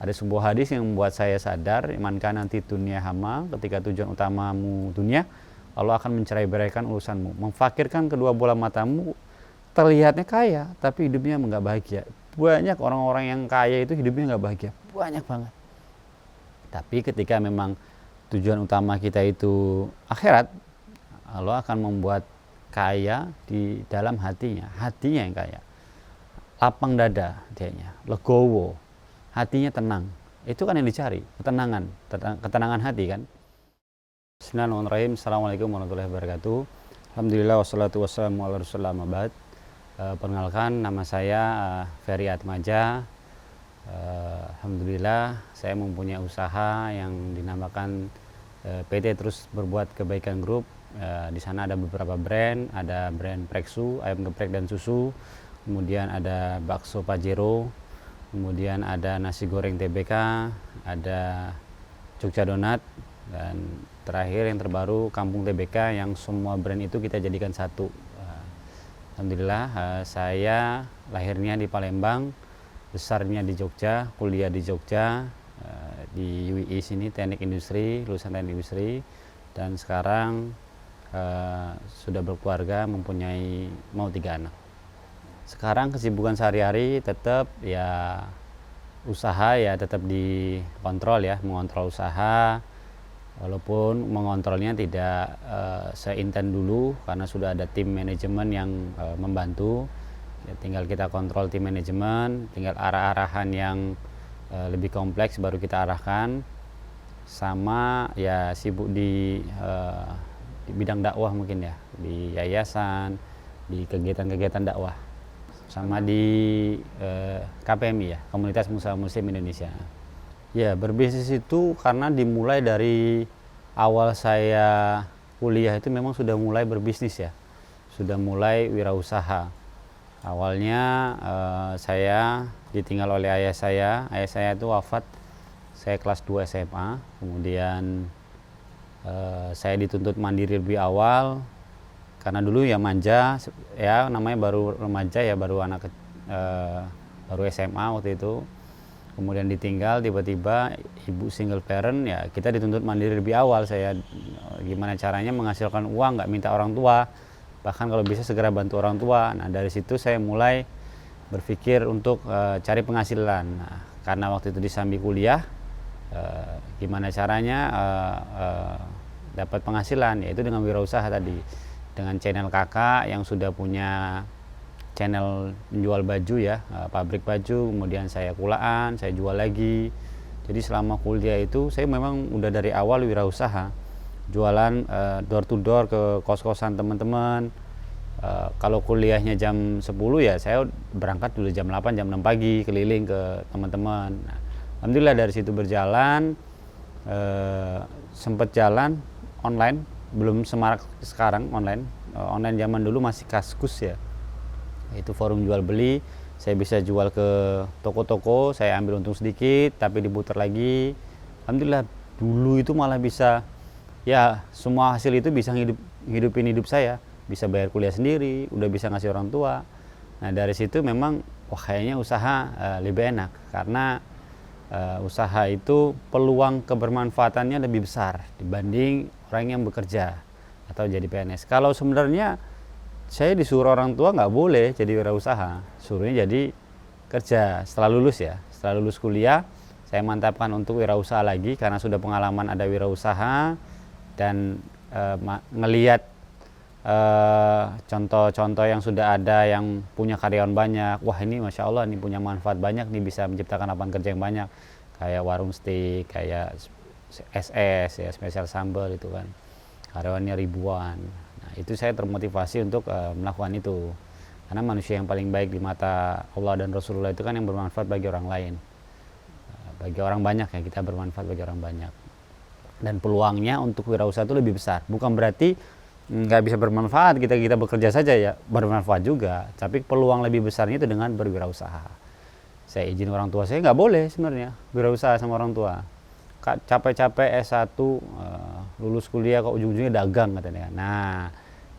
Ada sebuah hadis yang membuat saya sadar, man kana nanti dunia hama, ketika tujuan utamamu dunia, Allah akan mencerai-beraikan urusanmu, memfakirkan kedua bola matamu, terlihatnya kaya tapi hidupnya nggak bahagia. Banyak orang-orang yang kaya itu hidupnya nggak bahagia, banyak banget. Tapi ketika memang tujuan utama kita itu akhirat, Allah akan membuat kaya di dalam hatinya yang kaya, lapang dada dianya, legowo, hatinya tenang. Itu kan yang dicari, ketenangan hati kan. Bismillahirrahmanirrahim. Assalamualaikum warahmatullahi wabarakatuh. Alhamdulillah wassalatu wassalamu ala rasulillah mabad. Perkenalkan, nama saya Ferry Atmaja. Alhamdulillah saya mempunyai usaha yang dinamakan PT Terus Berbuat Kebaikan Group. Di sana ada beberapa brand, ada brand Preksu, ayam geprek dan susu, kemudian ada bakso Pajero, kemudian ada nasi goreng TBK, ada Jogja Donat, dan terakhir yang terbaru Kampung TBK, yang semua brand itu kita jadikan satu. Alhamdulillah, saya lahirnya di Palembang, besarnya di Jogja, kuliah di Jogja, di UI sini, teknik industri, lulusan teknik industri, dan sekarang sudah berkeluarga, mempunyai 3 anak. Sekarang kesibukan sehari-hari tetap ya usaha, ya tetap dikontrol ya, mengontrol usaha, walaupun mengontrolnya tidak seinten dulu karena sudah ada tim manajemen yang membantu. Ya, tinggal kita kontrol tim manajemen, tinggal arah-arahan yang lebih kompleks baru kita arahkan. Sama ya sibuk di bidang dakwah mungkin ya, di yayasan, di kegiatan-kegiatan dakwah, sama di KPMI ya, Komunitas Muslim Indonesia. Ya, berbisnis itu karena dimulai dari awal saya kuliah itu memang sudah mulai berbisnis ya, sudah mulai wirausaha. Awalnya saya ditinggal oleh ayah saya itu wafat, saya kelas 2 SMA, kemudian saya dituntut mandiri lebih awal, karena dulu ya manja, ya namanya baru remaja ya, baru baru SMA waktu itu. Kemudian ditinggal, tiba-tiba ibu single parent, ya kita dituntut mandiri lebih awal. Saya gimana caranya menghasilkan uang, nggak minta orang tua, bahkan kalau bisa segera bantu orang tua. Nah dari situ saya mulai berpikir untuk cari penghasilan. Nah, karena waktu itu disambi kuliah, gimana caranya dapat penghasilan, yaitu dengan wirausaha tadi, dengan channel kakak yang sudah punya channel menjual baju ya, pabrik baju, kemudian saya kulaan, saya jual lagi. Jadi selama kuliah itu saya memang udah dari awal wirausaha, jualan door to door ke kos-kosan teman-teman. Kalau kuliahnya jam 10 ya saya berangkat dulu jam 8, jam 6 pagi keliling ke teman-teman. Nah, alhamdulillah dari situ berjalan, sempat jalan online, belum semarak sekarang online. Online zaman dulu masih Kaskus ya, itu forum jual beli. Saya bisa jual ke toko-toko, saya ambil untung sedikit tapi diputar lagi. Alhamdulillah dulu itu malah bisa ya, semua hasil itu bisa hidupin hidup saya, bisa bayar kuliah sendiri, udah bisa ngasih orang tua. Nah dari situ memang wah kayaknya usaha lebih enak, karena usaha itu peluang kebermanfaatannya lebih besar dibanding orang yang bekerja atau jadi PNS. Kalau sebenarnya saya disuruh orang tua nggak boleh jadi wirausaha, suruhnya jadi kerja setelah lulus ya. Setelah lulus kuliah, saya mantapkan untuk wirausaha lagi karena sudah pengalaman ada wirausaha, dan ngelihat contoh-contoh yang sudah ada yang punya karyawan banyak. Wah ini Masya Allah, ini punya manfaat banyak nih, bisa menciptakan lapangan kerja yang banyak. Kayak warung steak, kayak SS ya, spesial sambal itu kan, karyawannya ribuan. Nah, itu saya termotivasi untuk melakukan itu, karena manusia yang paling baik di mata Allah dan Rasulullah itu kan yang bermanfaat bagi orang lain, bagi orang banyak ya, kita bermanfaat bagi orang banyak. Dan peluangnya untuk wirausaha itu lebih besar. Bukan berarti nggak bisa bermanfaat, kita bekerja saja ya bermanfaat juga, tapi peluang lebih besarnya itu dengan berwirausaha. Saya izin orang tua saya nggak boleh sebenarnya wirausaha sama orang tua. Capek-capek S1 lulus kuliah kok ujung-ujungnya dagang katanya. Nah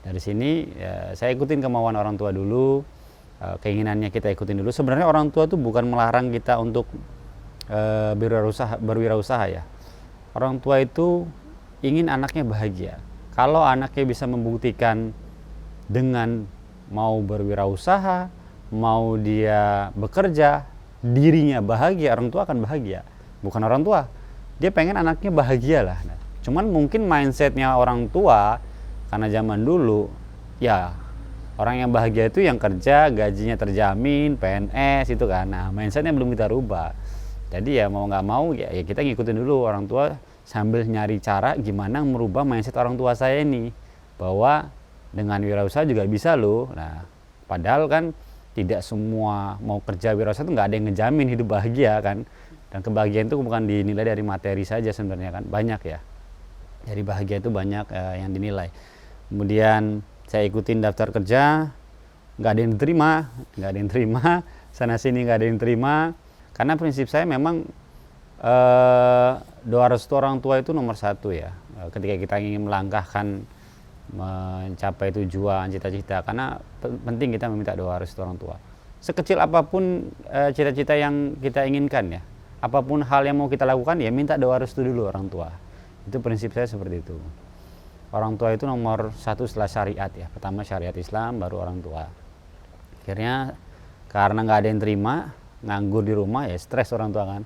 dari sini ya, saya ikutin kemauan orang tua dulu, keinginannya kita ikutin dulu. Sebenarnya orang tua tuh bukan melarang kita untuk berwirausaha ya. Orang tua itu ingin anaknya bahagia. Kalau anaknya bisa membuktikan dengan mau berwirausaha, mau dia bekerja, dirinya bahagia, orang tua akan bahagia. Bukan orang tua, dia pengen anaknya bahagia lah. Nah, cuman mungkin mindsetnya orang tua karena zaman dulu ya orang yang bahagia itu yang kerja, gajinya terjamin, PNS itu kan. Nah, mindsetnya belum kita rubah. Jadi ya mau nggak mau ya kita ngikutin dulu orang tua sambil nyari cara gimana merubah mindset orang tua saya ini bahwa dengan wirausaha juga bisa loh. Nah, padahal kan tidak semua mau kerja wirausaha itu nggak ada yang ngejamin hidup bahagia kan. Dan kebahagiaan itu bukan dinilai dari materi saja sebenarnya kan, banyak ya. Dari bahagia itu banyak yang dinilai. Kemudian saya ikutin daftar kerja, nggak ada yang diterima, sana sini nggak ada yang terima. Karena prinsip saya memang doa restu orang tua itu nomor satu ya. Ketika kita ingin melangkahkan mencapai tujuan, cita-cita, karena penting kita meminta doa restu orang tua. Sekecil apapun cita-cita yang kita inginkan ya, apapun hal yang mau kita lakukan ya minta doa restu dulu orang tua. Itu prinsip saya seperti itu. Orang tua itu nomor satu setelah syariat ya. Pertama syariat Islam, baru orang tua. Akhirnya karena nggak ada yang terima, nganggur di rumah ya stres orang tua kan.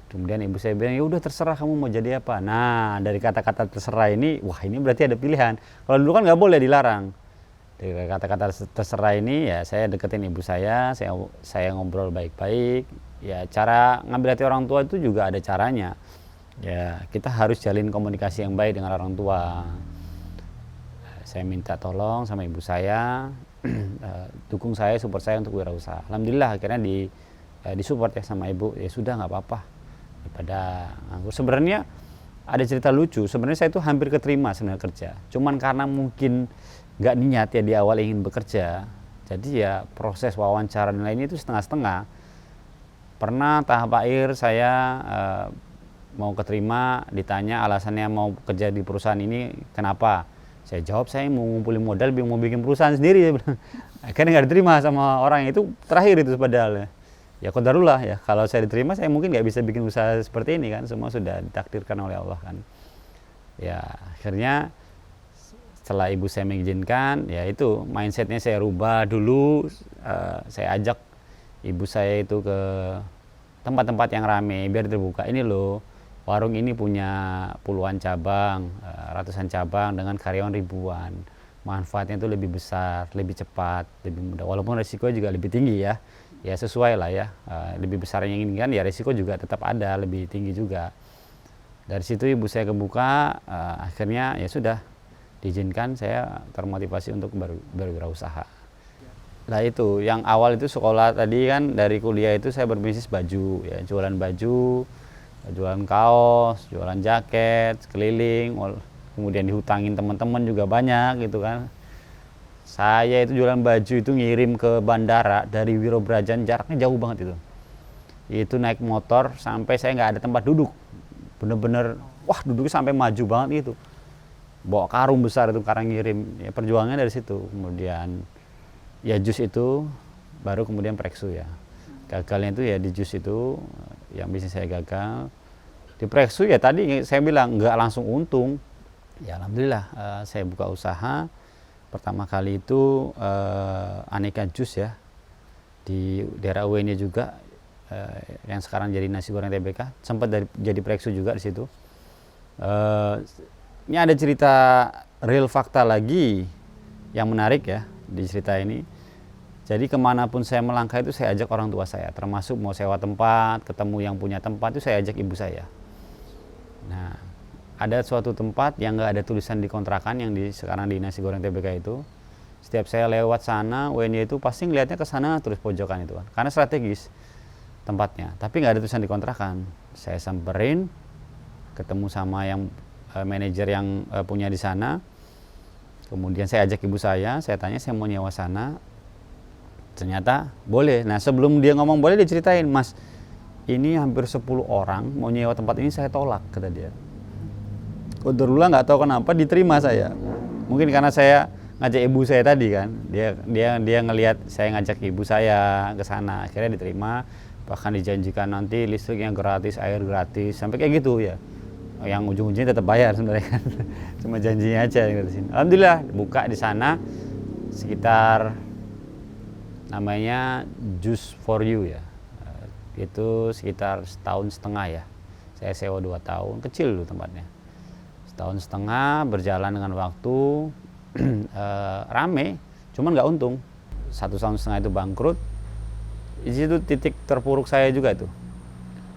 Kemudian ibu saya bilang ya udah terserah kamu mau jadi apa. Nah dari kata-kata terserah ini, wah ini berarti ada pilihan. Kalau dulu kan nggak boleh, dilarang. Dari kata-kata terserah ini ya saya deketin ibu saya ngobrol baik-baik. Ya cara ngambil hati orang tua itu juga ada caranya. Ya kita harus jalin komunikasi yang baik dengan orang tua. Saya minta tolong sama ibu saya, dukung saya, support saya untuk wirausaha. Alhamdulillah akhirnya disupport ya sama ibu. Ya sudah nggak apa-apa daripada nganggur. Sebenarnya ada cerita lucu. Sebenarnya saya itu hampir keterima sebenarnya kerja. Cuman karena mungkin nggak niat ya di awal ingin bekerja. Jadi ya proses wawancara dan lainnya itu setengah-setengah. Pernah tahap akhir saya mau keterima, ditanya alasannya mau kerja di perusahaan ini kenapa. Saya jawab saya mau ngumpulin modal, mau bikin perusahaan sendiri. Akhirnya nggak diterima sama orang itu, terakhir itu padahal. Ya qadarullah ya, kalau saya diterima saya mungkin nggak bisa bikin usaha seperti ini kan, semua sudah ditakdirkan oleh Allah kan. Ya akhirnya setelah ibu saya mengizinkan, ya itu mindsetnya saya rubah dulu. Saya ajak ibu saya itu ke tempat-tempat yang ramai biar terbuka. Ini loh, warung ini punya puluhan cabang, ratusan cabang dengan karyawan ribuan. Manfaatnya itu lebih besar, lebih cepat, lebih mudah. Walaupun resiko juga lebih tinggi ya. Ya sesuai lah ya. Lebih besar yang inginkan ya resiko juga tetap ada, lebih tinggi juga. Dari situ ibu saya kebuka, akhirnya ya sudah diizinkan, saya termotivasi untuk berwirausaha. Nah itu, yang awal itu sekolah tadi kan dari kuliah itu saya berbisnis baju, ya jualan baju, jualan kaos, jualan jaket, keliling, kemudian dihutangin teman-teman juga banyak gitu kan. Saya itu jualan baju itu ngirim ke bandara dari Wirobrajan, jaraknya jauh banget itu. Itu naik motor sampai saya nggak ada tempat duduk, bener-bener wah duduknya sampai maju banget gitu. Bawa karung besar itu karang ngirim, ya perjuangannya dari situ. Kemudian ya jus itu, baru kemudian Preksu ya. Gagalnya itu ya di jus itu, yang bisnis saya gagal. Di Preksu ya tadi saya bilang nggak langsung untung. Ya alhamdulillah saya buka usaha. Pertama kali itu aneka jus ya. Di daerah UIN juga, yang sekarang jadi nasi goreng TBK. Sempat jadi Preksu juga di situ. Ini ada cerita real fakta lagi yang menarik ya di cerita ini. Jadi kemanapun saya melangkah itu saya ajak orang tua saya, termasuk mau sewa tempat, ketemu yang punya tempat itu saya ajak ibu saya. Nah, ada suatu tempat yang nggak ada tulisan di kontrakan yang sekarang di nasi goreng TBK itu. Setiap saya lewat sana, UNY itu pasti ngelihatnya ke sana terus pojokan itu kan, karena strategis tempatnya. Tapi nggak ada tulisan di kontrakan. Saya samperin, ketemu sama yang manajer yang punya di sana. Kemudian saya ajak ibu saya tanya saya mau nyewa sana. Ternyata boleh. Nah sebelum dia ngomong boleh, dia ceritain, Mas ini hampir 10 orang mau nyewa tempat ini, saya tolak, kata dia. Qadarullah nggak tahu kenapa diterima saya. Mungkin karena saya ngajak ibu saya tadi kan, dia ngelihat saya ngajak ibu saya ke sana, akhirnya diterima. bahkan dijanjikan nanti listriknya gratis, air gratis, sampai kayak gitu ya. Yang ujung-ujungnya tetap bayar sebenarnya kan. Cuma janjinya aja di sini. Alhamdulillah buka di sana sekitar namanya Juice for You ya. Itu sekitar 1,5 tahun ya. Saya sewa 2 tahun, kecil dulu tempatnya. 1,5 tahun berjalan dengan waktu, rame, cuman nggak untung. 1,5 tahun itu bangkrut. Di situ titik terpuruk saya juga tuh.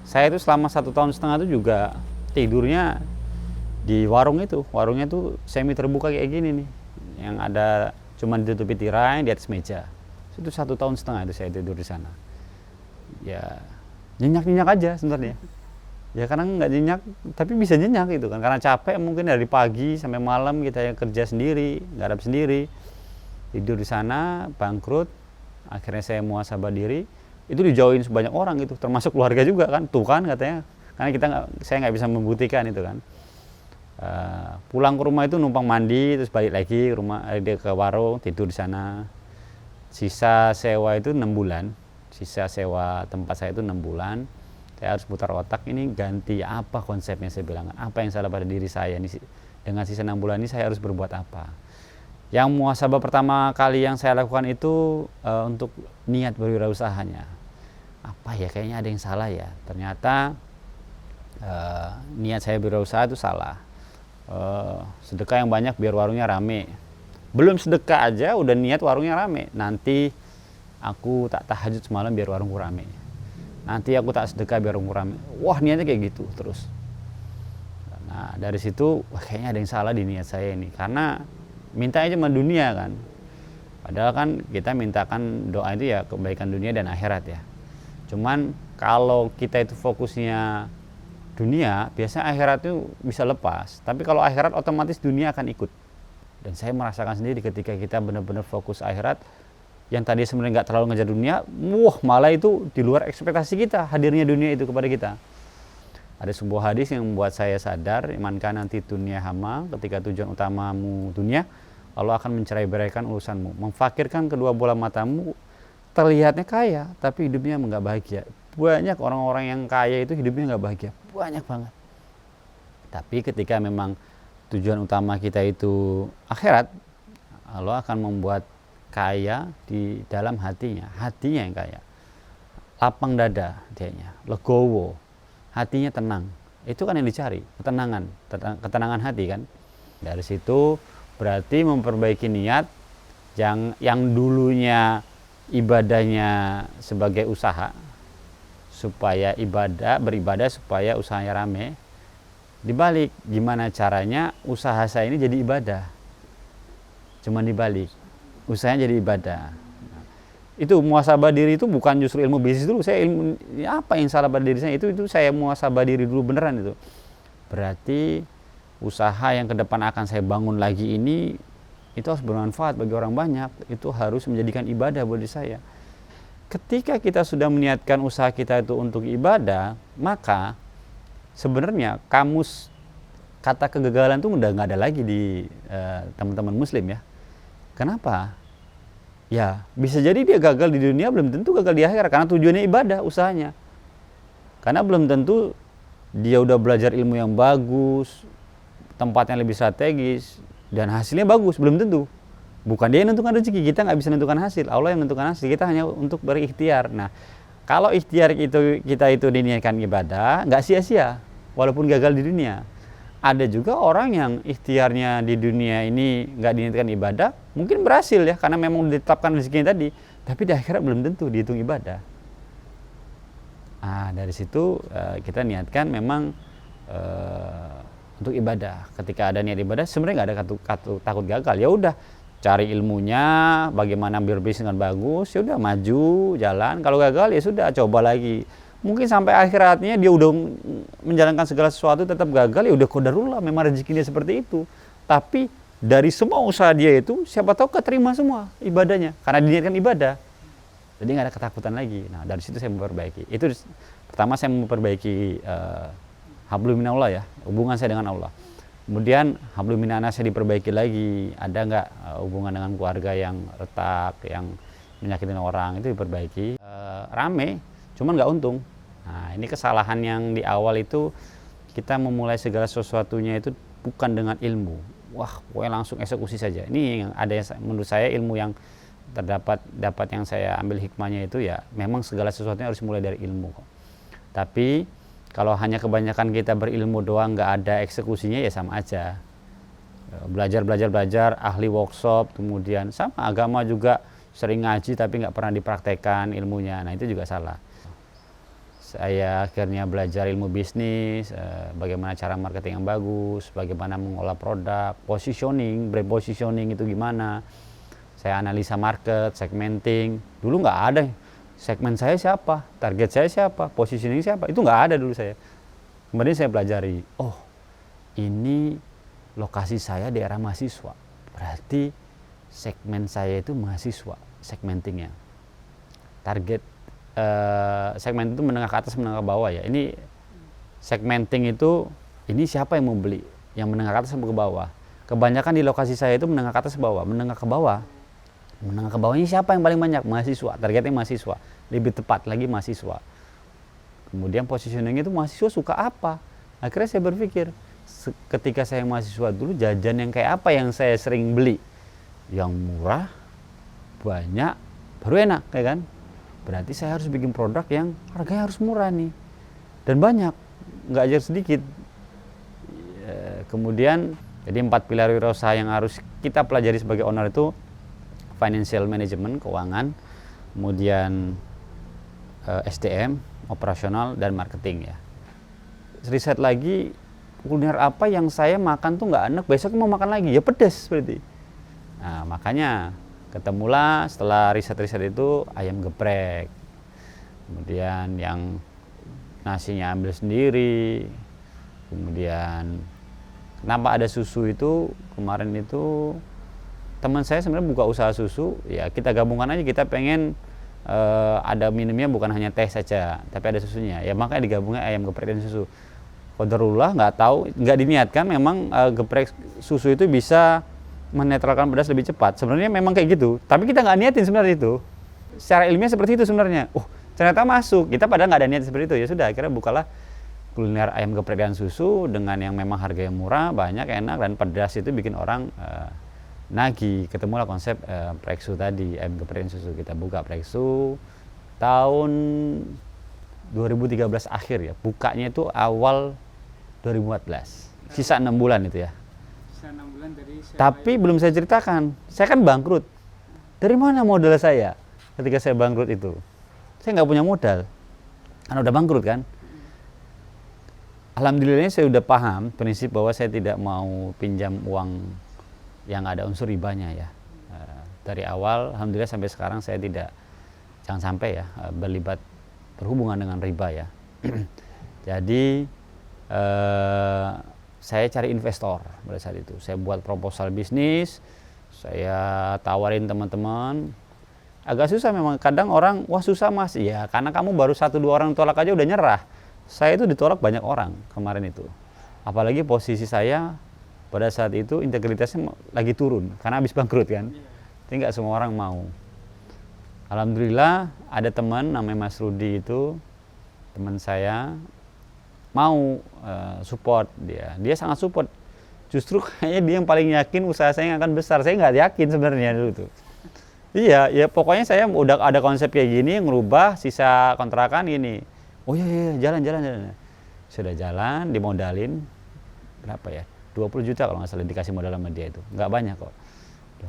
Saya itu selama 1,5 tahun itu juga tidurnya di warung itu. Warungnya tuh semi terbuka kayak gini nih, yang ada cuman ditutupi tirai di atas meja. Itu 1,5 tahun itu saya tidur di sana. Ya nyenyak-nyenyak aja sebenarnya. Ya karena nggak nyenyak, tapi bisa nyenyak gitu kan. Karena capek mungkin dari pagi sampai malam kita yang kerja sendiri, garap sendiri. Tidur di sana, bangkrut. Akhirnya saya muhasabah diri, itu dijauhin sebanyak orang gitu, termasuk keluarga juga kan, tuh kan katanya, karena saya nggak bisa membuktikan itu kan. Pulang ke rumah itu numpang mandi, terus balik lagi ke rumah, ke warung, tidur di sana. Sisa sewa itu 6 bulan, sisa sewa tempat saya itu 6 bulan. Saya harus putar otak, ini ganti apa konsepnya, saya bilang, apa yang salah pada diri saya ini, dengan sisa 6 bulan ini saya harus berbuat apa. Yang muhasabah pertama kali yang saya lakukan itu untuk niat berwirausahanya. Apa ya, kayaknya ada yang salah ya. Ternyata niat saya berwirausaha itu salah. Sedekah yang banyak biar warungnya rame. Belum sedekah aja udah niat warungnya rame. Nanti aku tak tahajud semalam biar warungku rame. Nanti aku tak sedekah biar warungku rame. Wah, niatnya kayak gitu terus. Nah dari situ, wah, kayaknya ada yang salah di niat saya ini. Karena mintanya cuma dunia kan, padahal kan kita mintakan doa itu ya kebaikan dunia dan akhirat ya. Cuman kalau kita itu fokusnya dunia, biasanya akhirat itu bisa lepas, tapi kalau akhirat otomatis dunia akan ikut. Dan saya merasakan sendiri ketika kita benar-benar fokus akhirat, yang tadi sebenarnya nggak terlalu ngejar dunia, malah itu di luar ekspektasi kita hadirnya dunia itu kepada kita. Ada sebuah hadis yang membuat saya sadar, imankan nanti dunia hama, ketika tujuan utamamu dunia, Allah akan mencerai-beraikan urusanmu, memfakirkan kedua bola matamu, terlihatnya kaya, tapi hidupnya nggak bahagia. Banyak orang-orang yang kaya itu hidupnya nggak bahagia, banyak banget. Tapi ketika memang tujuan utama kita itu akhirat, Allah akan membuat kaya di dalam hatinya yang kaya. Lapang dada dianya, legowo. Hatinya tenang, itu kan yang dicari, ketenangan hati kan. Dari situ berarti memperbaiki niat yang dulunya ibadahnya sebagai usaha, supaya beribadah supaya usahanya rame. Dibalik, gimana caranya usaha saya ini jadi ibadah, cuman dibalik, usahanya jadi ibadah. Itu muhasabah diri itu bukan justru ilmu bisnis dulu. Saya ilmu apa yang salah pada diri saya itu saya muhasabah diri dulu beneran itu. Berarti usaha yang ke depan akan saya bangun lagi ini itu harus bermanfaat bagi orang banyak. Itu harus menjadikan ibadah buat diri saya. Ketika kita sudah meniatkan usaha kita itu untuk ibadah, maka sebenarnya kamus kata kegagalan itu udah nggak ada lagi di teman-teman muslim ya. Kenapa? Ya, bisa jadi dia gagal di dunia, belum tentu gagal di akhirat, karena tujuannya ibadah, usahanya. Karena belum tentu dia udah belajar ilmu yang bagus, tempatnya lebih strategis, dan hasilnya bagus, belum tentu. Bukan dia yang menentukan rezeki, kita nggak bisa menentukan hasil, Allah yang menentukan hasil, kita hanya untuk berikhtiar. Nah, kalau ikhtiar kita itu diniatkan ibadah, nggak sia-sia, walaupun gagal di dunia. Ada juga orang yang ikhtiarnya di dunia ini nggak diniatkan ibadah, mungkin berhasil ya, karena memang ditetapkan rezekinya tadi, tapi di akhirat belum tentu dihitung ibadah. Nah, dari situ kita niatkan memang untuk ibadah. Ketika ada niat ibadah, sebenarnya nggak ada takut gagal. Ya udah, cari ilmunya, bagaimana berbisnis dengan bagus, ya udah maju jalan. Kalau gagal ya sudah, coba lagi. Mungkin sampai akhiratnya dia udah menjalankan segala sesuatu tetap gagal, ya udah qadarullah, memang rezeki dia seperti itu. Tapi dari semua usaha dia itu, siapa tahu keterima semua ibadahnya, karena diniatkan ibadah. Jadi nggak ada ketakutan lagi. Nah dari situ saya memperbaiki. Itu pertama saya memperbaiki hablum minallah ya, hubungan saya dengan Allah. Kemudian hablum minanas saya diperbaiki lagi. Ada nggak hubungan dengan keluarga yang retak, yang menyakitin orang, itu diperbaiki. Rame. cuman nggak untung. Nah, ini kesalahan yang di awal itu, kita memulai segala sesuatunya itu bukan dengan ilmu. Wah, pokoknya langsung eksekusi saja. Ini yang ada, yang menurut saya ilmu yang dapat yang saya ambil hikmahnya itu ya, memang segala sesuatunya harus mulai dari ilmu kok. Tapi kalau hanya kebanyakan kita berilmu doang nggak ada eksekusinya ya sama aja. Belajar, ahli workshop, kemudian sama agama juga sering ngaji tapi nggak pernah dipraktekkan ilmunya. Nah, itu juga salah. Saya akhirnya belajar ilmu bisnis, bagaimana cara marketing yang bagus, bagaimana mengolah produk, positioning, brand positioning itu gimana. Saya analisa market, segmenting. Dulu nggak ada segmen saya siapa, target saya siapa, positioning siapa, itu nggak ada dulu saya. Kemudian saya pelajari, oh ini lokasi saya daerah mahasiswa, berarti segmen saya itu mahasiswa, segmentingnya. Target segmen itu menengah ke atas, menengah ke bawah ya. Ini segmenting itu, ini siapa yang mau beli, yang menengah ke atas sampai ke bawah. Kebanyakan di lokasi saya itu menengah ke atas ke bawah, menengah ke bawah. Menengah ke bawah ini siapa yang paling banyak? Mahasiswa, targetnya mahasiswa. Lebih tepat lagi mahasiswa. Kemudian positioning itu mahasiswa suka apa? Akhirnya saya berpikir, ketika saya mahasiswa dulu jajan yang kayak apa yang saya sering beli? Yang murah, banyak, baru enak, ya kan? Berarti saya harus bikin produk yang harganya harus murah nih, dan banyak, nggak aja sedikit. Kemudian jadi 4 pilar wirausaha yang harus kita pelajari sebagai owner itu financial management, keuangan, kemudian SDM, operasional, dan marketing ya. Riset lagi, kuliner apa yang saya makan tuh nggak enak, besok mau makan lagi, ya pedas berarti. Nah, makanya ketemulah setelah riset-riset itu ayam geprek, kemudian yang nasinya ambil sendiri, kemudian kenapa ada susu itu, kemarin itu teman saya sebenarnya buka usaha susu, ya kita gabungkan aja, kita pengen ada minumnya bukan hanya teh saja, tapi ada susunya, ya makanya digabungnya ayam geprek dan susu. Qadarullah, nggak tahu, nggak diniatkan, memang geprek susu itu bisa menetralkan pedas lebih cepat. Sebenarnya memang kayak gitu, tapi kita nggak niatin sebenarnya itu. Secara ilmiah seperti itu sebenarnya. Ternyata masuk. Kita padahal nggak ada niat seperti itu. Ya sudah, akhirnya bukalah kuliner ayam geprek dan susu dengan yang memang harganya murah, banyak, enak, dan pedas itu bikin orang nagih. Ketemulah konsep Preksu tadi, ayam geprek dan susu. Kita buka Preksu tahun 2013 akhir ya. Bukanya itu awal 2014. Sisa 6 bulan itu ya. Tapi belum saya ceritakan, saya kan bangkrut. Dari mana modal saya ketika saya bangkrut itu? Saya nggak punya modal, karena udah bangkrut kan. Alhamdulillahnya saya udah paham prinsip bahwa saya tidak mau pinjam uang yang ada unsur ribanya ya. Dari awal, alhamdulillah sampai sekarang saya tidak, jangan sampai ya berhubungan dengan riba ya. Jadi saya cari investor pada saat itu. Saya buat proposal bisnis, saya tawarin teman-teman. Agak susah memang, kadang orang, wah susah mas, ya karena kamu baru 1-2 orang tolak aja udah nyerah. Saya itu ditolak banyak orang kemarin itu. Apalagi posisi saya pada saat itu integritasnya lagi turun, karena habis bangkrut kan. Jadi nggak semua orang mau. Alhamdulillah ada teman namanya Mas Rudi itu, teman saya, mau support dia sangat support. Justru kayaknya dia yang paling yakin usaha saya yang akan besar. Saya nggak yakin sebenarnya dulu tuh. Iya, ya pokoknya saya udah ada konsep kayak gini, ngerubah sisa kontrakan gini. Oh iya, jalan. Sudah jalan, dimodalin berapa ya? 20 juta kalau nggak salah dikasih modal sama dia itu. Nggak banyak kok.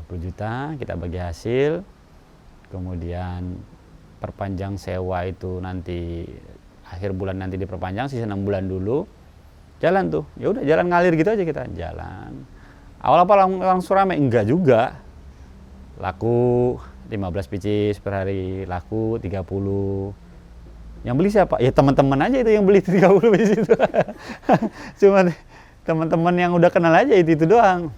20 juta kita bagi hasil. Kemudian perpanjang sewa itu nanti akhir bulan nanti diperpanjang, sisa 6 bulan dulu. Jalan tuh, ya udah jalan ngalir gitu aja kita jalan. Awal apa langsung rame? Enggak juga. Laku 15 pieces per hari, laku 30. Yang beli siapa? Ya teman-teman aja itu yang beli 30 pieces itu. Cuma teman-teman yang udah kenal aja itu doang.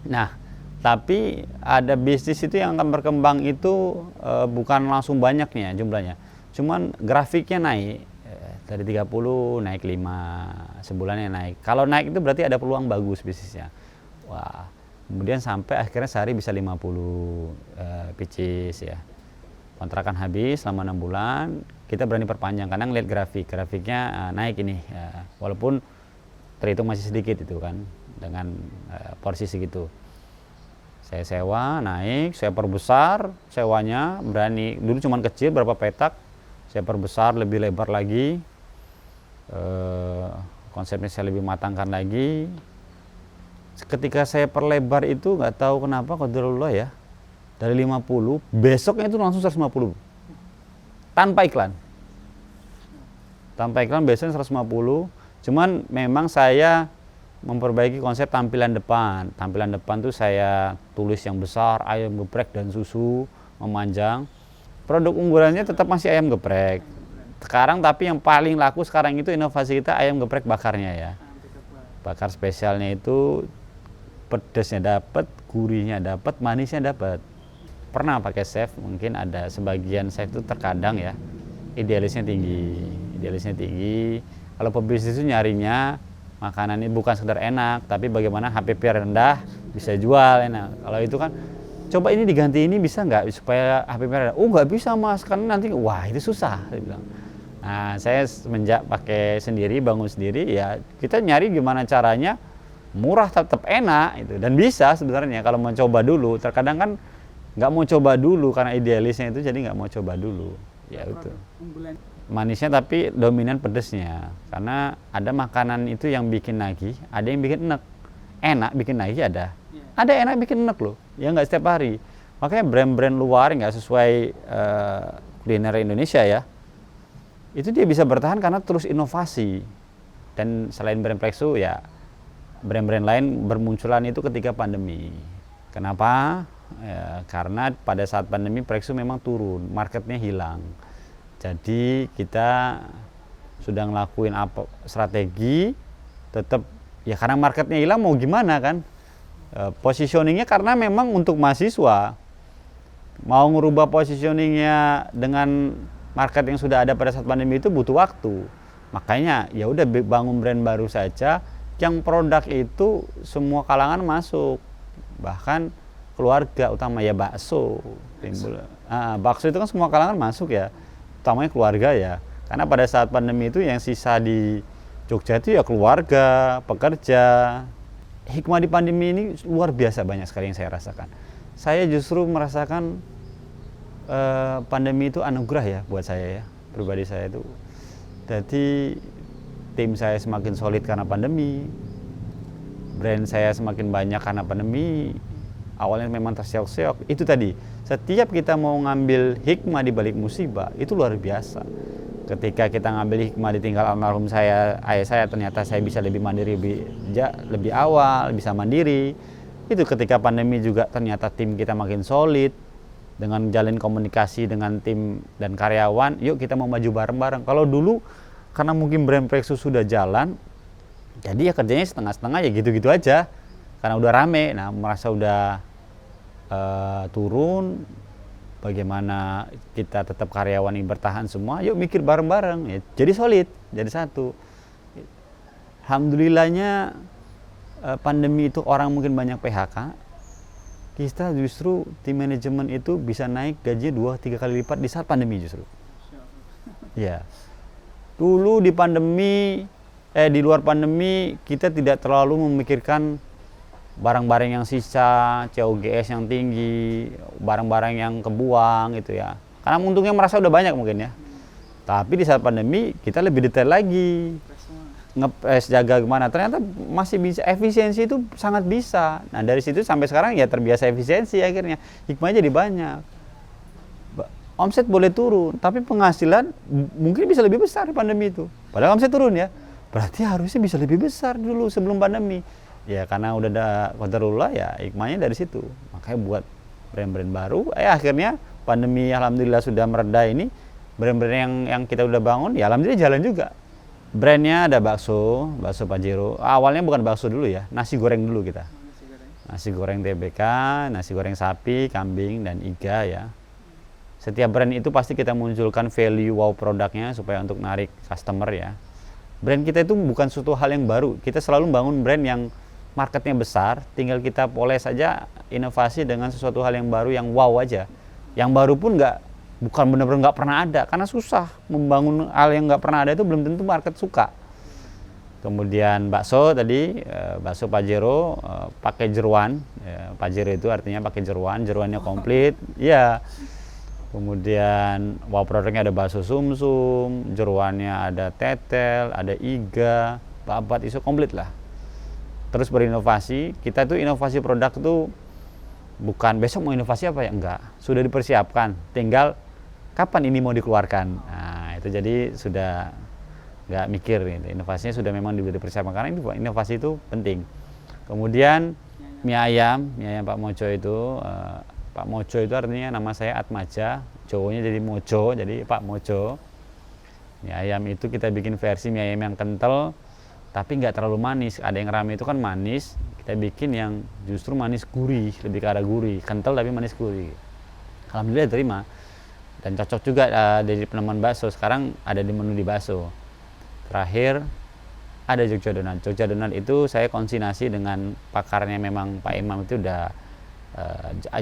Nah, tapi ada bisnis itu yang akan berkembang itu bukan langsung banyaknya jumlahnya. Cuman grafiknya naik. Dari 30 naik 5, sebulannya naik. Kalau naik itu berarti ada peluang bagus bisnisnya. Wah, kemudian sampai akhirnya sehari bisa 50 pieces ya. Kontrakan habis selama 6 bulan, kita berani perpanjang karena ngeliat grafiknya naik ini, walaupun terhitung masih sedikit itu kan dengan porsi segitu. Saya sewa naik, saya perbesar sewanya, berani dulu cuman kecil berapa petak, saya perbesar lebih lebar lagi, konsepnya saya lebih matangkan lagi. Ketika saya perlebar itu nggak tahu kenapa qadarullah ya, dari 50 besoknya itu langsung 150 tanpa iklan besoknya 150. Cuman memang saya memperbaiki konsep tampilan depan tuh saya tulis yang besar ayam geprek dan susu memanjang. Produk unggulannya tetap masih ayam geprek sekarang, tapi yang paling laku sekarang itu inovasi kita ayam geprek bakarnya ya, bakar spesialnya itu pedasnya dapat, gurihnya dapat, manisnya dapat. Pernah pakai chef, mungkin ada sebagian chef itu terkadang ya idealisnya tinggi. Kalau pebisnis itu nyarinya makanan ini bukan sekedar enak, tapi bagaimana HPP rendah bisa jual enak. Kalau itu kan coba ini diganti ini bisa nggak supaya HPP rendah? Oh nggak bisa mas, karena nanti wah itu susah. Dia bilang. Nah saya semenjak pakai sendiri, bangun sendiri ya kita nyari gimana caranya murah tetap enak itu, dan bisa sebenarnya kalau mau coba dulu. Terkadang kan nggak mau coba dulu karena idealisnya itu, jadi nggak mau coba dulu ya itu. Manisnya tapi dominan pedesnya, karena ada makanan itu yang bikin nagih, ada yang bikin enak bikin nagih, ada enak bikin enak loh ya, nggak setiap hari. Makanya brand-brand luar nggak sesuai kuliner Indonesia ya, itu dia bisa bertahan karena terus inovasi. Dan selain brand Plexu ya brand-brand lain bermunculan itu ketika pandemi. Kenapa? Ya, karena pada saat pandemi Plexu memang turun, marketnya hilang. Jadi kita sudah ngelakuin apa strategi, tetap ya karena marketnya hilang mau gimana kan? Positioningnya karena memang untuk mahasiswa, mau ngerubah positioningnya dengan market yang sudah ada pada saat pandemi itu butuh waktu. Makanya ya udah bangun brand baru saja, yang produk itu semua kalangan masuk, bahkan keluarga utama ya bakso timbul. Bakso itu kan semua kalangan masuk ya, utamanya keluarga ya. Karena pada saat pandemi itu yang sisa di Jogja itu ya keluarga, pekerja. Hikmah di pandemi ini luar biasa banyak sekali yang saya rasakan. Saya justru merasakan pandemi itu anugerah ya buat saya ya, pribadi saya itu. Jadi tim saya semakin solid karena pandemi, brand saya semakin banyak karena pandemi. Awalnya memang terseok-seok, itu tadi setiap kita mau ngambil hikmah di balik musibah itu luar biasa. Ketika kita ngambil hikmah ditinggal almarhum ayah saya, ternyata saya bisa lebih mandiri, lebih awal bisa mandiri. Itu ketika pandemi juga ternyata tim kita makin solid dengan menjalin komunikasi dengan tim dan karyawan. Yuk kita mau maju bareng-bareng. Kalau dulu karena mungkin brand Plexu sudah jalan, jadi ya kerjanya setengah-setengah ya gitu-gitu aja. Karena udah rame, nah merasa udah turun, bagaimana kita tetap karyawan yang bertahan semua, yuk mikir bareng-bareng, ya, jadi solid, jadi satu. Alhamdulillahnya pandemi itu orang mungkin banyak PHK, kita justru tim manajemen itu bisa naik gaji 2-3 kali lipat di saat pandemi justru. Ya, dulu di pandemi, di luar pandemi kita tidak terlalu memikirkan barang-barang yang sisa, COGS yang tinggi, barang-barang yang kebuang gitu ya. Karena untungnya merasa udah banyak mungkin ya. Tapi di saat pandemi kita lebih detail lagi. Ngepres, jaga gimana. Ternyata masih bisa, efisiensi itu sangat bisa. Nah dari situ sampai sekarang ya terbiasa efisiensi akhirnya. Hikmahnya jadi banyak. Omset boleh turun, tapi penghasilan mungkin bisa lebih besar di pandemi itu. Padahal omset turun ya. Berarti harusnya bisa lebih besar dulu sebelum pandemi. Ya karena udah ada qadarullah ya hikmahnya dari situ. Makanya buat brand-brand baru, akhirnya pandemi alhamdulillah sudah mereda ini, brand-brand yang kita udah bangun ya alhamdulillah jalan juga. Brandnya ada bakso Pajero. Awalnya bukan bakso dulu ya, nasi goreng dulu kita. Nasi goreng TBK, nasi goreng sapi, kambing dan iga ya. Setiap brand itu pasti kita munculkan value wow produknya supaya untuk narik customer ya. Brand kita itu bukan suatu hal yang baru, kita selalu bangun brand yang marketnya besar, tinggal kita poles saja inovasi dengan sesuatu hal yang baru yang wow aja. Yang baru pun Bukan benar-benar nggak pernah ada, karena susah membangun hal yang nggak pernah ada itu belum tentu market suka. Kemudian bakso tadi, bakso Pajero pakai jeruan, Pajero itu artinya pakai jeruan, jeruannya komplit, ya. Kemudian produknya ada bakso sumsum, jeruannya ada tetel, ada iga, babat, iso komplit lah. Terus berinovasi, kita tuh inovasi produk tuh bukan besok mau inovasi apa ya, enggak, sudah dipersiapkan, tinggal kapan ini mau dikeluarkan. Nah itu jadi sudah nggak mikir gitu. Inovasinya sudah memang dipersiapkan karena inovasi itu penting. Kemudian mie ayam Pak Mojo itu Pak Mojo itu artinya nama saya Atmaja, Jowonya jadi Mojo, jadi Pak Mojo. Mie ayam itu kita bikin versi mie ayam yang kental tapi nggak terlalu manis. Ada yang rame itu kan manis, kita bikin yang justru manis gurih, lebih ke arah gurih, kental tapi manis gurih. Alhamdulillah terima dan cocok juga dari penemuan bakso. Sekarang ada di menu di bakso. Terakhir ada Jogja Donat. Jogja Donat itu saya konsinasi dengan pakarnya, memang Pak Imam itu udah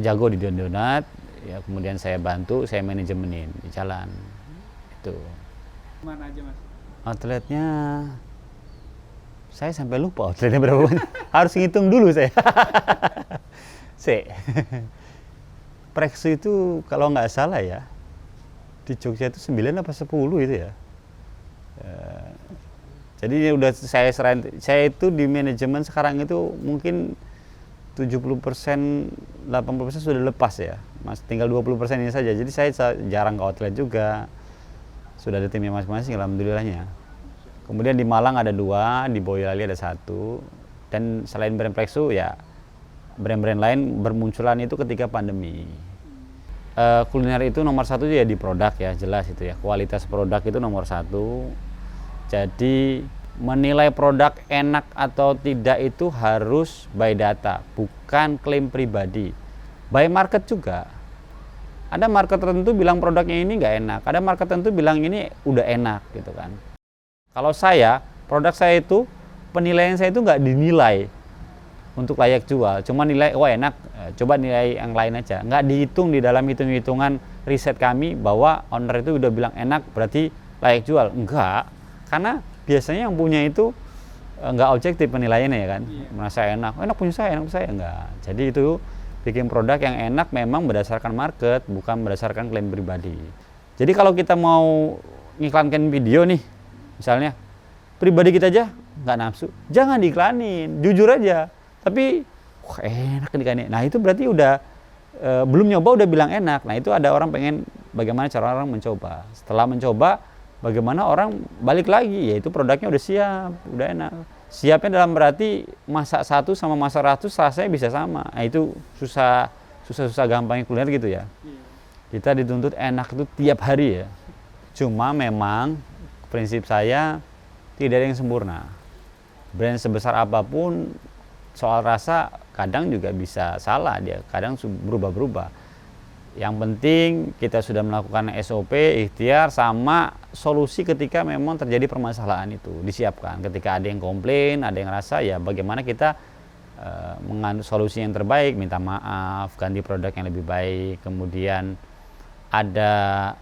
jago di donat, ya kemudian saya bantu, saya manajemenin di jalan itu. Mana aja Mas? Outletnya saya sampai lupa outletnya berapa banyak. Harus ngitung dulu saya. Preksu itu kalau nggak salah ya di Jogja itu 9 apa 10 itu ya. Jadi udah saya serahin, saya itu di manajemen sekarang itu mungkin 70%, 80% sudah lepas ya, Mas, tinggal 20% ini saja. Jadi saya jarang ke outlet juga, sudah ada timnya masing-masing, alhamdulillahnya. Kemudian di Malang ada 2, di Boyolali ada 1, dan selain brand Preksu ya brand-brand lain bermunculan itu ketika pandemi. Kuliner itu nomor 1 ya di produk ya, jelas itu ya, kualitas produk itu nomor 1. Jadi menilai produk enak atau tidak itu harus by data, bukan klaim pribadi. By market juga. Ada market tertentu bilang produknya ini nggak enak, ada market tertentu bilang ini udah enak gitu kan. Kalau saya, produk saya itu penilaian saya itu nggak dinilai untuk layak jual, cuma nilai wah enak, coba nilai yang lain aja. Nggak dihitung di dalam hitung-hitungan riset kami bahwa owner itu udah bilang enak berarti layak jual. Enggak, karena biasanya yang punya itu nggak objektif penilaiannya ya kan. Merasa enak punya saya, enggak. Jadi itu bikin produk yang enak memang berdasarkan market, bukan berdasarkan klaim pribadi. Jadi kalau kita mau ngiklankan video nih, misalnya pribadi kita aja nggak nafsu, jangan diiklanin, jujur aja. Tapi wah enak nih. Nah itu berarti udah belum nyoba udah bilang enak. Nah itu ada orang pengen bagaimana cara orang mencoba. Setelah mencoba bagaimana orang balik lagi, yaitu produknya udah siap, udah enak. Siapnya dalam berarti masak 1 sama masak 100 rasanya bisa sama. Nah itu susah gampangnya kuliner gitu ya. Kita dituntut enak itu tiap hari ya. Cuma memang prinsip saya tidak ada yang sempurna. Brand sebesar apapun soal rasa kadang juga bisa salah, dia kadang berubah-berubah. Yang penting kita sudah melakukan SOP, ikhtiar, sama solusi ketika memang terjadi permasalahan itu disiapkan. Ketika ada yang komplain, ada yang rasa, ya bagaimana kita menganut solusi yang terbaik, minta maaf, ganti produk yang lebih baik, kemudian ada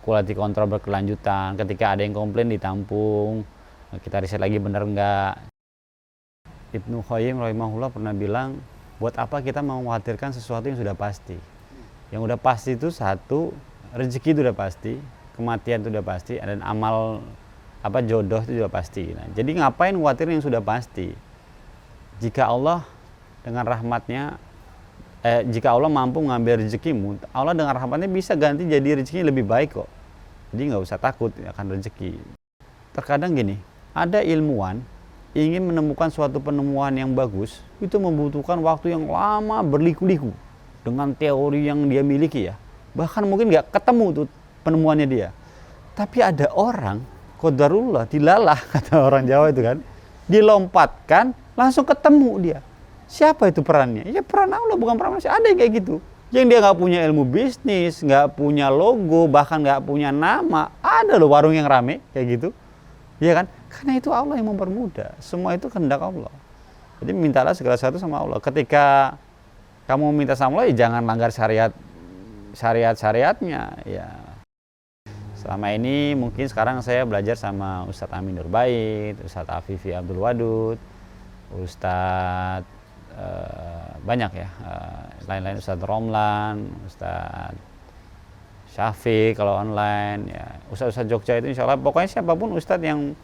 quality control berkelanjutan. Ketika ada yang komplain ditampung, kita riset lagi benar enggak. Ibnu Qayyim rahimahullah pernah bilang, buat apa kita mau mengkhawatirkan sesuatu yang sudah pasti. Yang udah pasti itu satu, rezeki itu udah pasti, kematian itu udah pasti, dan amal jodoh itu juga pasti. Nah, jadi ngapain khawatir yang sudah pasti? Jika Allah dengan rahmatnya, jika Allah mampu mengambil rezekimu, Allah dengan rahmatnya bisa ganti jadi rezekinya lebih baik kok. Jadi nggak usah takut akan rezeki. Terkadang gini, ada ilmuwan ingin menemukan suatu penemuan yang bagus, itu membutuhkan waktu yang lama berliku-liku dengan teori yang dia miliki ya. Bahkan mungkin nggak ketemu tuh penemuannya dia. Tapi ada orang, qadarullah, dilalah kata orang Jawa itu kan, dilompatkan langsung ketemu dia. Siapa itu perannya? Ya peran Allah, bukan peran manusia. Ada yang kayak gitu. Yang dia nggak punya ilmu bisnis, nggak punya logo, bahkan nggak punya nama. Ada loh warung yang rame kayak gitu. Iya kan? Karena itu Allah yang mempermudah. Semua itu kehendak Allah. Jadi mintalah segala sesuatu sama Allah. Ketika kamu minta sama Allah, ya jangan langgar syariat syariat-syariatnya ya. Selama ini mungkin sekarang saya belajar sama Ustadz Amin Nurbait, Ustadz Afifi Abdul Wadud, Ustadz banyak ya, lain-lain, Ustadz Romlan, Ustadz Syafiq kalau online ya, Ustadz Jogja itu insya Allah, pokoknya siapapun Ustadz yang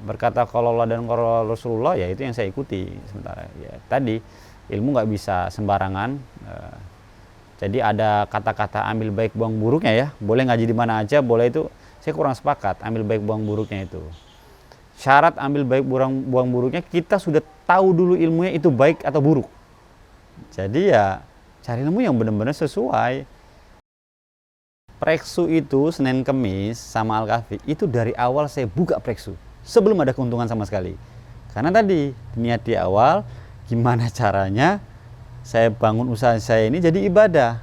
berkata kalau Allah dan kalau Rasulullah ya itu yang saya ikuti. Sementara ya tadi ilmu nggak bisa sembarangan, jadi ada kata-kata ambil baik buang buruknya ya, boleh ngaji di mana aja boleh, itu saya kurang sepakat ambil baik buang buruknya itu. Syarat ambil baik buang buruknya kita sudah tahu dulu ilmunya itu baik atau buruk. Jadi ya cari ilmu yang benar-benar sesuai. Preksu itu Senin Kemis sama Al-Kahfi itu dari awal saya buka Preksu sebelum ada keuntungan sama sekali. Karena tadi niat di awal gimana caranya saya bangun usaha saya ini jadi ibadah.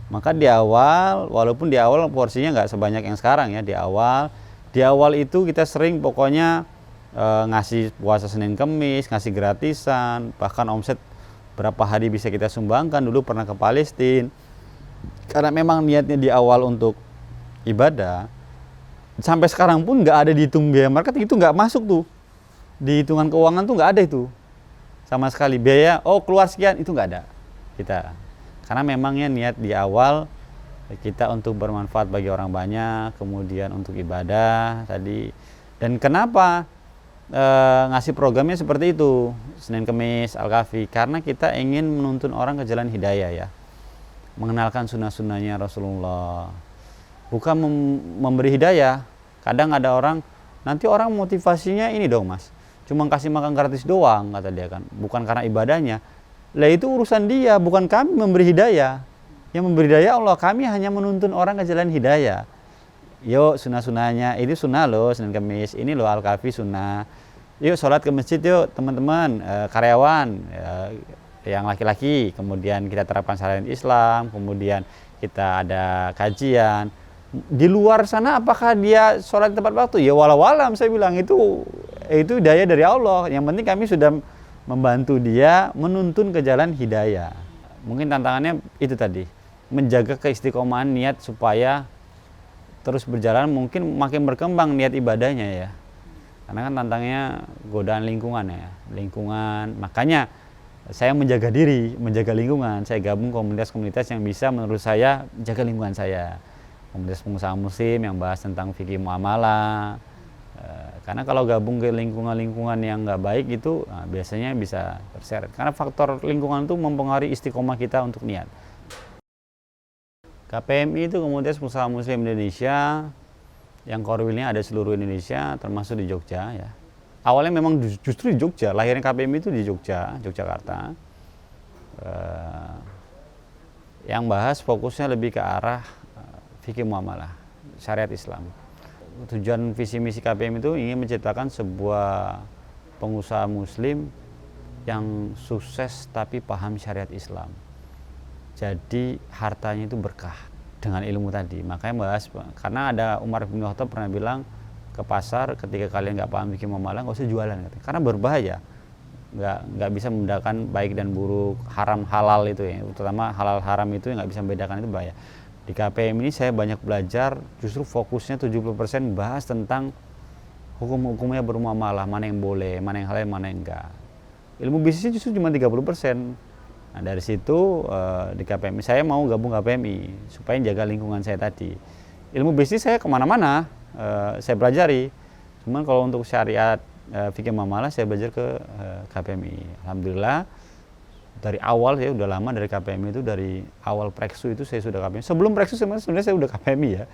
Maka di awal, walaupun di awal porsinya nggak sebanyak yang sekarang ya, di awal itu kita sering pokoknya ngasih puasa Senin Kemis, ngasih gratisan, bahkan omset berapa hari bisa kita sumbangkan. Dulu pernah ke Palestina. Karena memang niatnya di awal untuk ibadah, sampai sekarang pun nggak ada dihitung biaya marketing, itu nggak masuk tuh di hitungan keuangan, tuh nggak ada itu sama sekali. Biaya keluar sekian itu nggak ada kita, karena memangnya niat di awal kita untuk bermanfaat bagi orang banyak, kemudian untuk ibadah tadi. Dan kenapa ngasih programnya seperti itu Senin Kemis Al-Kahfi, karena kita ingin menuntun orang ke jalan hidayah ya, mengenalkan sunnah-sunnahnya Rasulullah, bukan memberi hidayah. Kadang ada orang, nanti orang motivasinya ini dong mas, cuma kasih makan gratis doang kata dia kan, bukan karena ibadahnya. Lah itu urusan dia, bukan kami memberi hidayah. Yang memberi hidayah Allah, kami hanya menuntun orang ke jalan hidayah. Yuk sunnah-sunnahnya, ini sunnah loh Senin Kemis, ini loh Al-Kahfi sunnah. Yuk sholat ke masjid yuk teman-teman, karyawan yang laki-laki, kemudian kita terapkan syariat Islam, kemudian kita ada kajian. Di luar sana apakah dia sholat di tempat waktu? Ya walau alam, saya bilang itu hidayah dari Allah. Yang penting kami sudah membantu dia menuntun ke jalan hidayah. Mungkin tantangannya itu tadi, menjaga keistiqomahan niat supaya terus berjalan, mungkin makin berkembang niat ibadahnya ya. Karena kan tantangannya godaan lingkungan ya, makanya saya menjaga diri, menjaga lingkungan. Saya gabung komunitas-komunitas yang bisa menurut saya jaga lingkungan saya. Komunitas pengusaha muslim yang bahas tentang fikih muamalah. Karena kalau gabung ke lingkungan-lingkungan yang nggak baik itu biasanya bisa terseret. Karena faktor lingkungan itu mempengaruhi istiqomah kita untuk niat. KPMI itu komunitas pengusaha muslim Indonesia yang core wheel-nya ada seluruh Indonesia, termasuk di Jogja ya. Awalnya memang justru di Jogja, lahirnya KPMI itu di Jogja, Yogyakarta. Yang bahas fokusnya lebih ke arah fikih muamalah, syariat Islam. Tujuan visi misi KPMI itu ingin menciptakan sebuah pengusaha muslim yang sukses tapi paham syariat Islam. Jadi hartanya itu berkah dengan ilmu tadi. Makanya bahas, karena ada Umar bin Khattab pernah bilang, ke pasar ketika kalian nggak paham fikih muamalah nggak usah jualan katanya. Karena berbahaya, nggak bisa membedakan baik dan buruk, haram halal itu ya, terutama halal haram itu yang nggak bisa membedakan, itu bahaya. Di KPM ini saya banyak belajar, justru fokusnya 70% bahas tentang hukum-hukumnya bermuamalah, mana yang boleh, mana yang halal, mana yang enggak. Ilmu bisnisnya justru cuma 30%. Nah dari situ di KPMI saya mau gabung KPMI supaya jaga lingkungan saya tadi. Ilmu bisnis saya kemana-mana saya pelajari. Cuman kalau untuk syariat fikih muamalah saya belajar ke KPMI. Alhamdulillah dari awal saya udah lama dari KPMI itu, dari awal Preksu itu saya sudah KPMI. Sebelum Preksu sebenarnya saya udah KPMI ya.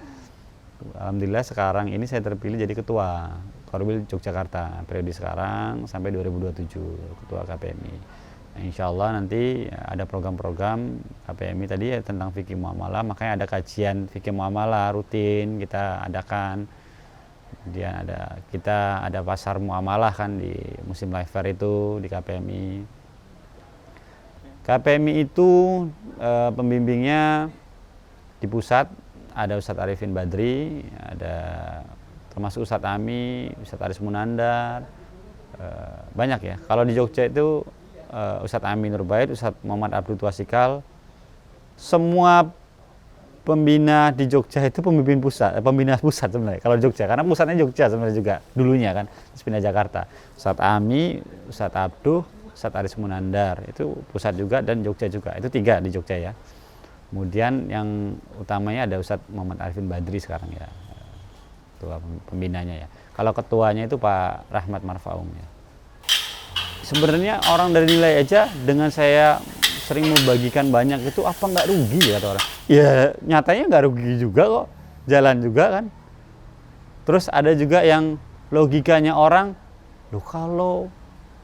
Alhamdulillah sekarang ini saya terpilih jadi ketua Korwil Yogyakarta periode sekarang sampai 2027 ketua KPMI. Nah, insya Allah nanti ada program-program KPMI tadi ya, tentang fikih muamalah, makanya ada kajian fikih muamalah rutin kita adakan. Kemudian kita ada pasar muamalah kan di musim live fair itu di KPMI. KPMI itu pembimbingnya di pusat ada Ustadz Arifin Badri, ada termasuk Ustadz Ami, Ustadz Aris Munandar, banyak ya. Kalau di Jogja itu Ustadz Amin Nurbait, Ustadz Muhammad Abdul Twasikal, semua pembina di Jogja itu pembina pusat sebenarnya. Kalau Jogja, karena pusatnya Jogja sebenarnya juga dulunya kan, terus pindah Jakarta. Ustadz Ami, Ustadz Abduh, Ustadz Aris Munandar itu pusat juga dan Jogja juga. Itu 3 di Jogja ya. Kemudian yang utamanya ada Ustadz Muhammad Arifin Badri sekarang ya, ketua pembinanya ya. Kalau ketuanya itu Pak Rahmat Marfaung ya. Sebenarnya orang dari nilai aja dengan saya sering membagikan banyak itu apa nggak rugi ya kata orang. Ya nyatanya nggak rugi juga kok, jalan juga kan. Terus ada juga yang logikanya orang, loh kalau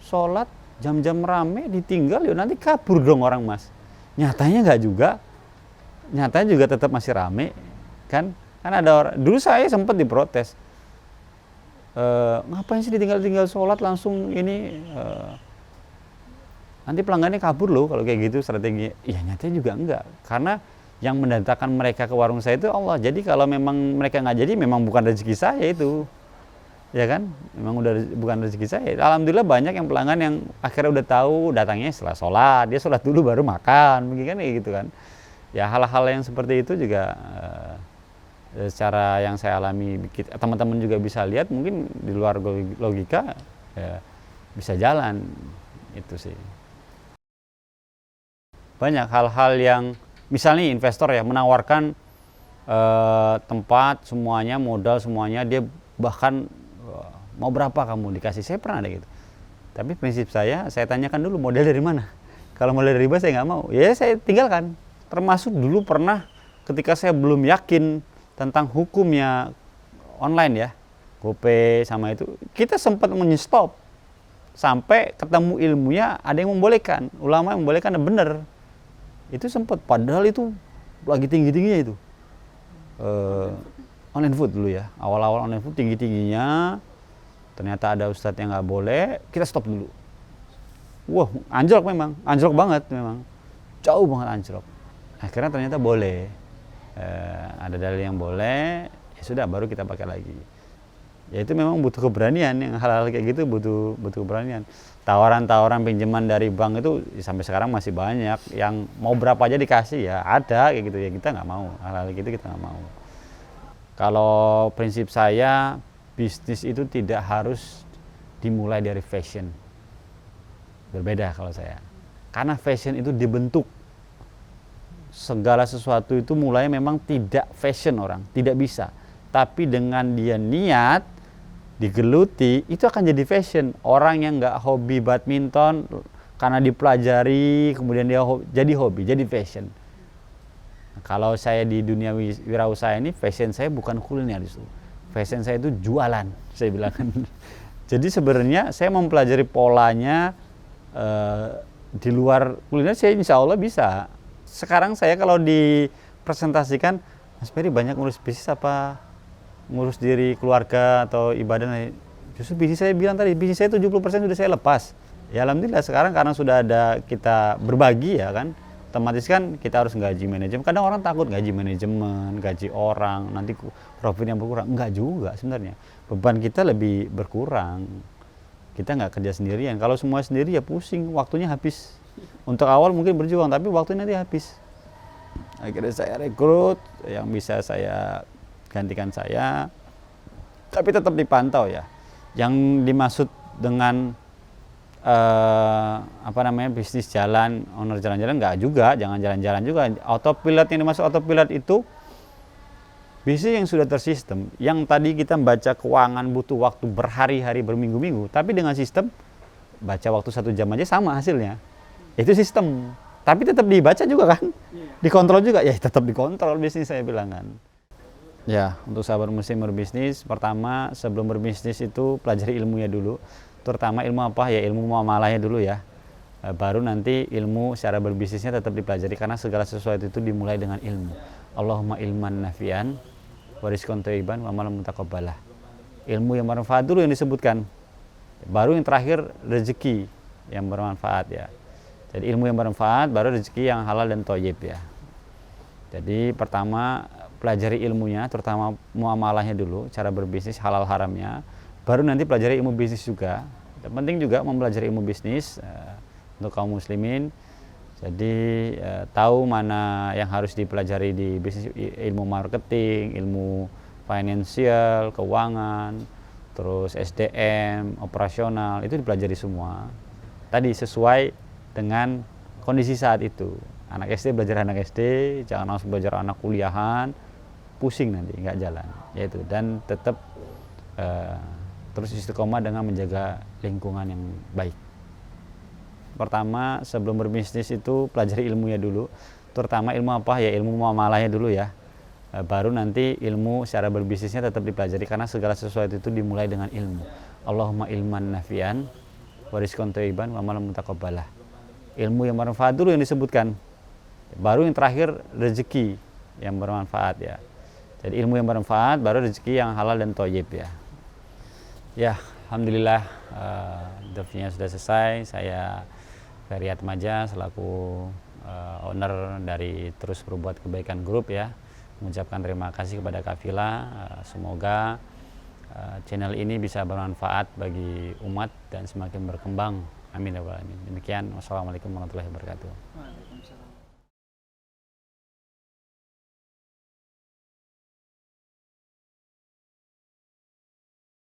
sholat jam-jam rame ditinggal ya nanti kabur dong orang mas. Nyatanya nggak juga, nyatanya juga tetap masih rame kan. Kan ada orang, dulu saya sempat diprotes. Ngapain sih ditinggal-tinggal sholat langsung ini nanti pelanggannya kabur loh kalau kayak gitu strategi. Ya nyatanya juga enggak, karena yang mendatangkan mereka ke warung saya itu Allah. Jadi kalau memang mereka nggak jadi, memang bukan rezeki saya itu, ya kan, memang udah bukan rezeki saya. Alhamdulillah banyak yang pelanggan yang akhirnya udah tahu datangnya setelah sholat, dia sholat dulu baru makan, begitu kan, kayak gitu kan. Ya hal-hal yang seperti itu juga secara yang saya alami, teman-teman juga bisa lihat, mungkin di luar logika ya, bisa jalan itu sih. Banyak hal-hal yang misalnya investor ya menawarkan tempat semuanya, modal semuanya, dia bahkan mau berapa kamu dikasih, saya pernah ada gitu. Tapi prinsip saya tanyakan dulu modal dari mana. Kalau modal dari riba saya nggak mau, ya saya tinggalkan. Termasuk dulu pernah ketika saya belum yakin tentang hukumnya online ya, GoPay sama itu, kita sempat menyetop sampai ketemu ilmunya, ada yang membolehkan, ulama yang membolehkan, dan benar itu sempat, padahal itu lagi tinggi-tingginya itu online food dulu ya, awal-awal online food tinggi-tingginya, ternyata ada ustadz yang nggak boleh, kita stop dulu. Wah, anjlok memang, anjlok banget memang, jauh banget anjlok. Akhirnya ternyata boleh. Ada dalil yang boleh, ya sudah baru kita pakai lagi. Ya itu memang butuh keberanian, yang hal-hal kayak gitu butuh keberanian. Tawaran-tawaran pinjaman dari bank itu sampai sekarang masih banyak, yang mau berapa aja dikasih ya ada kayak gitu ya, kita nggak mau, hal-hal gitu kita nggak mau. Kalau prinsip saya, bisnis itu tidak harus dimulai dari fashion, berbeda kalau saya, karena fashion itu dibentuk. Segala sesuatu itu mulai memang tidak fashion orang, tidak bisa. Tapi dengan dia niat, digeluti, itu akan jadi fashion. Orang yang nggak hobi badminton, karena dipelajari, kemudian dia jadi hobi, jadi fashion. Nah, kalau saya di dunia wirausaha ini, fashion saya bukan kuliner itu. Fashion saya itu jualan, saya bilang. Jadi sebenarnya saya mempelajari polanya di luar kuliner, saya insya Allah bisa. Sekarang saya kalau dipresentasikan, Mas Peri banyak ngurus bisnis apa ngurus diri keluarga atau ibadah? Justru bisnis saya bilang tadi, bisnis saya 70% sudah saya lepas. Ya alhamdulillah sekarang karena sudah ada kita berbagi ya kan, otomatis kan kita harus gaji manajemen. Kadang orang takut gaji manajemen, gaji orang, nanti profitnya berkurang. Enggak juga sebenarnya. Beban kita lebih berkurang. Kita nggak kerja sendirian. Kalau semua sendiri ya pusing, waktunya habis. Untuk awal mungkin berjuang, tapi waktunya nanti habis. Akhirnya saya rekrut yang bisa saya gantikan saya, tapi tetap dipantau ya. Yang dimaksud dengan bisnis jalan, owner jalan-jalan enggak juga, jangan jalan-jalan juga. Autopilot, yang dimaksud autopilot itu bisnis yang sudah tersistem. Yang tadi kita membaca keuangan butuh waktu berhari-hari, berminggu-minggu, tapi dengan sistem baca waktu 1 jam aja sama hasilnya. Itu sistem, tapi tetap dibaca juga kan, dikontrol juga, ya tetap dikontrol bisnis saya bilang kan. Ya, untuk sahabat muslim berbisnis, pertama sebelum berbisnis itu pelajari ilmunya dulu, terutama ilmu apa ya, ilmu muamalahnya dulu ya. Baru nanti ilmu secara berbisnisnya tetap dipelajari, karena segala sesuatu itu dimulai dengan ilmu. Allahumma ilman nafian, wa rizqan thayyiban, wa amalan mutaqabbalah. Ilmu yang bermanfaat dulu yang disebutkan, baru yang terakhir rezeki yang bermanfaat ya. Jadi ilmu yang bermanfaat, baru rezeki yang halal dan thayyib ya. Jadi pertama pelajari ilmunya, terutama muamalahnya dulu, cara berbisnis, halal haramnya. Baru nanti pelajari ilmu bisnis juga. Dan penting juga mempelajari ilmu bisnis untuk kaum muslimin. Jadi tahu mana yang harus dipelajari di bisnis, ilmu marketing, ilmu finansial, keuangan, terus SDM, operasional, itu dipelajari semua. Tadi sesuai dengan kondisi saat itu. Anak SD belajar anak SD, jangan langsung belajar anak kuliahan, pusing nanti, nggak jalan. Yaitu, dan tetap terus istiqomah dengan menjaga lingkungan yang baik. Pertama, sebelum berbisnis itu pelajari ilmunya dulu, terutama ilmu apa ya, ilmu muamalahnya dulu ya. Baru nanti ilmu secara berbisnisnya tetap dipelajari, karena segala sesuatu itu dimulai dengan ilmu. Allahumma ilman nafian wa rizqan thayyiban wa amalan mutaqabbalah. Ilmu yang bermanfaat dulu yang disebutkan. Baru yang terakhir rezeki yang bermanfaat ya. Jadi ilmu yang bermanfaat, baru rezeki yang halal dan thayyib ya. Ya, alhamdulillah interviewnya sudah selesai. Saya Ferry Atmaja selaku owner dari Terus Berbuat Kebaikan Group ya, mengucapkan terima kasih kepada Kak Villa. Semoga channel ini bisa bermanfaat bagi umat dan semakin berkembang. Amin ya rabbal alamin. Demikian, wassalamualaikum warahmatullahi wabarakatuh.